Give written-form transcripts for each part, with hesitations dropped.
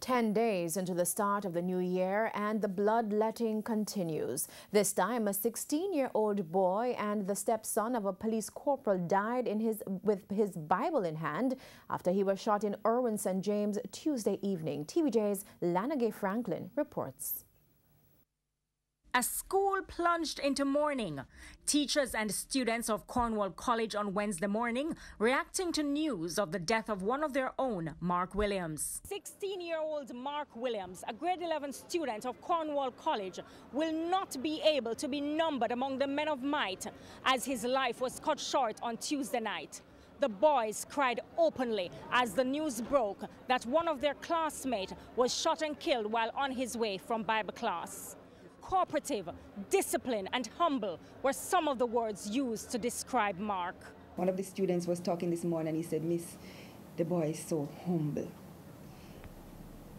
10 days into the start of the new year and the bloodletting continues. This time, a 16-year-old boy and the stepson of a police corporal died with his Bible in hand after he was shot in Irwin St. James Tuesday evening. TVJ's Lana Franklin reports. A school plunged into mourning. Teachers and students of Cornwall College on Wednesday morning reacting to news of the death of one of their own, Mark Williams. 16-year-old Mark Williams, a grade 11 student of Cornwall College, will not be able to be numbered among the men of might as his life was cut short on Tuesday night. The boys cried openly as the news broke that one of their classmates was shot and killed while on his way from Bible class. Cooperative, disciplined, and humble were some of the words used to describe Mark. One of the students was talking this morning and he said, "Miss, the boy is so humble."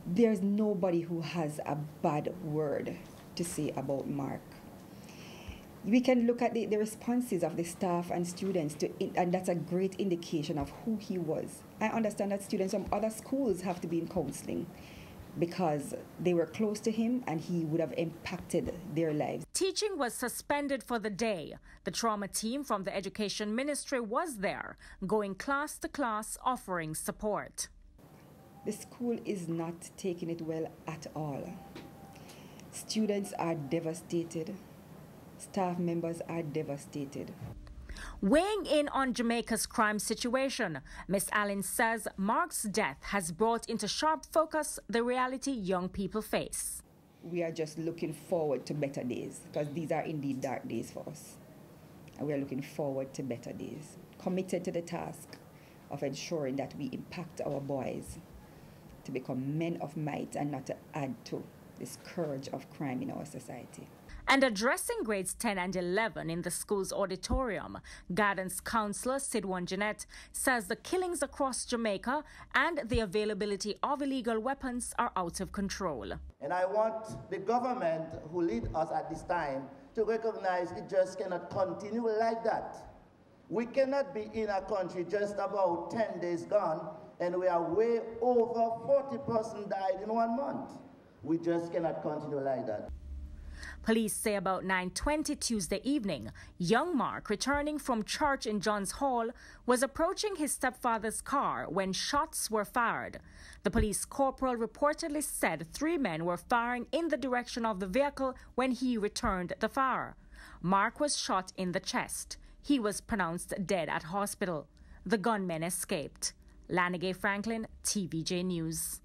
There's nobody who has a bad word to say about Mark. We can look at the responses of the staff and students, and that's a great indication of who he was. I understand that students from other schools have to be in counseling, because they were close to him and he would have impacted their lives. Teaching was suspended for the day. The trauma team from the Education Ministry was there, going class to class, offering support. The school is not taking it well at all. Students are devastated. Staff members are devastated. Weighing in on Jamaica's crime situation, Ms. Allen says Mark's death has brought into sharp focus the reality young people face. We are just looking forward to better days, because these are indeed dark days for us. And we are looking forward to better days, committed to the task of ensuring that we impact our boys to become men of might and not to add to the scourge of crime in our society. And addressing grades 10 and 11 in the school's auditorium, guidance counselor Sidwan Jeanette says the killings across Jamaica and the availability of illegal weapons are out of control. And I want the government who lead us at this time to recognize it just cannot continue like that. We cannot be in a country just about 10 days gone and we are way over 40 persons died in 1 month. We just cannot continue like that. Police say about 9:20 Tuesday evening, young Mark, returning from church in John's Hall, was approaching his stepfather's car when shots were fired. The police corporal reportedly said 3 men were firing in the direction of the vehicle when he returned the fire. Mark was shot in the chest. He was pronounced dead at hospital. The gunmen escaped. Lana Franklin, TVJ News.